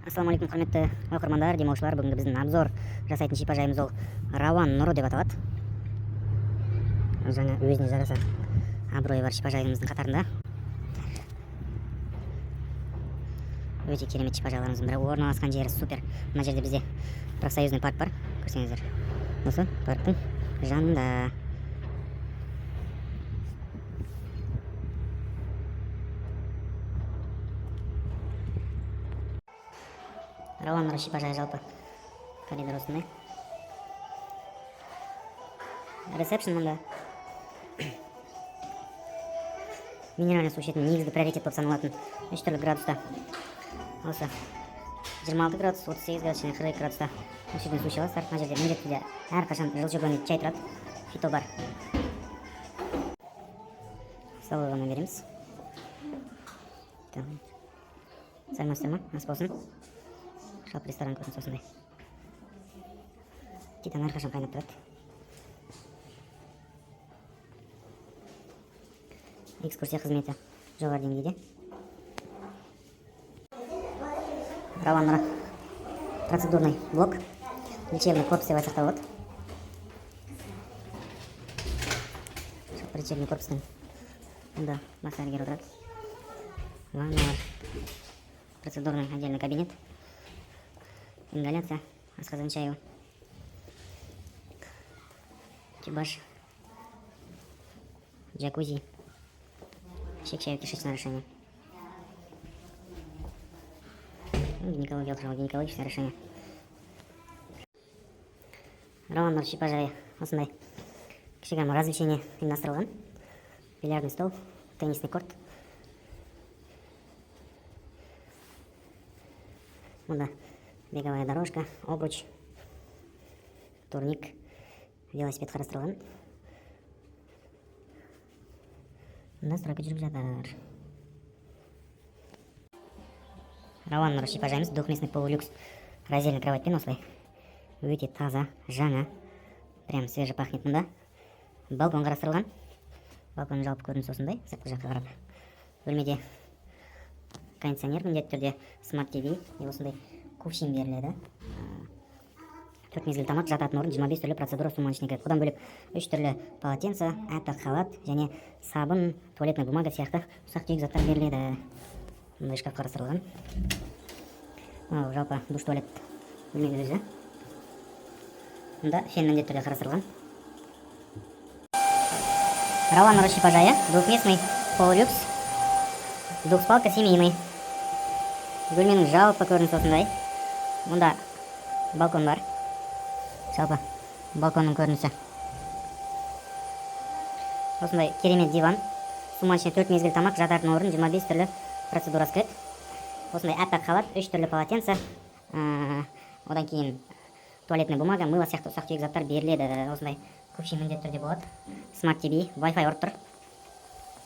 Ассалаумалейкум, құрметті оқырмандар, демалушылар. Бүгінгі біздің обзор жасайтын шипажайымыз ол Рауан Нұры деп аталады. Жаңа өзіне жараса абыройы бар шипажайымыздың қатарында. Өте керемет шипажайларымыздың бірі. Орналасқан жері супер. Мына жерде бізде профсоюзный парк бар. Көрсеңіздер. Осы парктың жанында. Рауан Нұры шипажайы жалпы коридор осындай. Ресепшн мұнда. Минеральный су ішетін негізгі приоритет болып саналатын 3 түрлі градуста. Осы 26 градус, 38 градус және 42 градуста ішетін су іше аласыздар. Мына жерде міндетті де әрқашан жылжыған чай тұрады. Фито бар. Салонға береміз. Сәлеметсіздер ме? Ас болсын. Жалпы ресторан көрінісі осындай. Титан әрқашан қайнап тұрады. Экскурсия қызметі жоғары деңгейде. Рауан Нұры процедурный блок, лечебный корпус деп айтсақ та болады. Лечебный корпустың мұнда бас дәрігер отырады. Ванналар, процедурный отдельный кабинет, ингаляция, асқазан чаю, тюбаш, джакузи, шек-шаю, кишечное решение. Гинекология, гинекологическое решение. Рауан Нұры шипажайы осындай кішігірім развлечение ұйымдастырылған. Бильярдный стол, теннисный корт. Мұнда беговая дорожка, обруч, турник, велосипед қарастырылған. Мұнда стройка жүріп жатыр. Рауан Нұры шипажайымыз двухместный полулюкс раздельный кроватьпен осылай. Өте таза, жаңа, прям свежий пахнет. Мұнда балкон қарастырылған. Балконның жалпы көрінісі осындай, сыртқы жаққа қарап. Бөлмеде кондиционер, міндетті түрде смарт TV, осындай кувшин беріледі. 4 мезгіл тамақ, жататын орын, 25 түрлі процедура сумасшника. Одан бөлек 3 түрлі полотенце, әппақ халат және сабын, туалетная бумага сияқты ұсақ-түйек заттар беріледі. Мұндай шкаф қарастырылған. Жалпы душ туалет бөлменің өзі. Мұнда фен міндетті түрде қарастырылған. Рауан Нұры шипажайы, двухместный полулюкс, двухспалка семейный. Бөлменің жалпы көрінісі осындай. Мұнда балкон бар. Жалпы балконның көрінісі. Осындай керемет диван. Сумма ішіне 4 мезгіл тамақ, жататын орын, 25 түрлі процедура скрет. Осындай әппақ халат, 3 түрлі полотенце. Одан кейін туалетная бумага, мыло сияқты ұсақ-түйек заттар беріледі. Осындай кувшин міндетті түрде болады. Смарт TV, Wi-Fi ұрып тұр.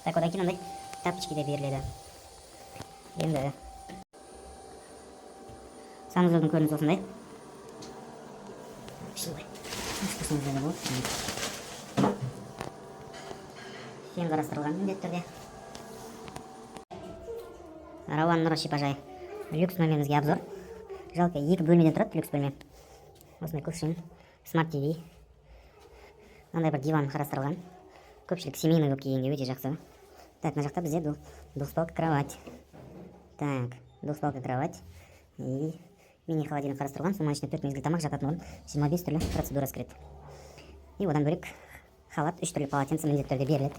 Так, одан кейін ондай тапочки де беріледі. Енді санузелдің көрінісі осындай. Фен қарастырылған міндетті түрде. Рауан Нұры шипажайы. Люкс бөлмемізге обзор. Жалпы 2 бөлмеден тұрады люкс бөлме. Осындай кувшин, смарт TV. Мынандай бір диван қарастырылған. Көпшілік семейный болып келгенге өте жақсы. Так, мына жақта бізде двухспалка кровать. Так, двухспалка кровать. И мини-холодильник қарастырылған. Сумма ішіне 4 мезгіл тамақ, жататын орын, 25 түрлі процедура скрет. И одан бөлек халат, 3 түрлі полотенце міндетті түрде беріледі.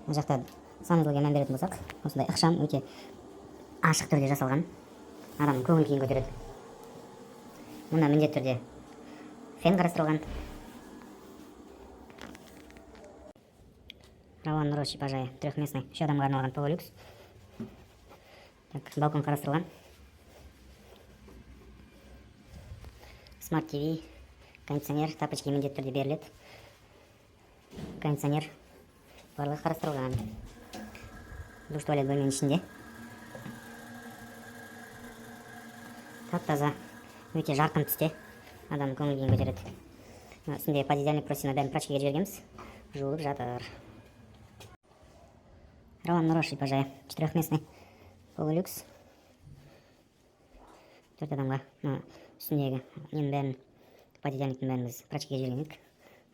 Мына жақта санузелге мән беретін болсақ, осындай ықшам, өте ашық түрде жасалған. Адамның көңіл күйін көтереді. Мұнда міндетті түрде фен қарастырылған. Рауан Нұры шипажайы, трехместный, 3 адамға арналған полулюкс. Балкон қарастырылған. Смарт TV, кондиционер, тапочки міндетті түрде беріледі. Кондиционер барлығы қарастырылған. Душ туалет бөлменің ішінде. Тап-таза, өте жарқын түсте. Адам көңіл күйін көтереді. Үстінде подъедельник просина бәрін прачкаға жібергенбіз. Жуылып жатыр. Рауан Нұры шипажайы, 4-местный полулюкс. 4 адамға мына үстіндегі ненің бәрін, подъедельниктің бәрін біз прачкаға жіберген едік.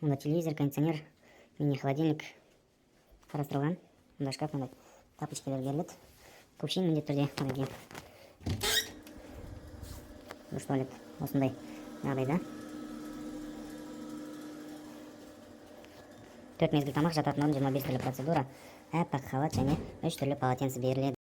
Мұнда телевизор, кондиционер, мини холодильник қарастырылған. Мұнда шкаф, мындай тапочкалар беріледі. Кувшин міндетті түрде, мінекей. Душ туалет осындай жағдайда. 4 мезгіл тамақ, жататын орын, 25 түрлі процедура, әппақ халат және 3 түрлі полотенце беріледі.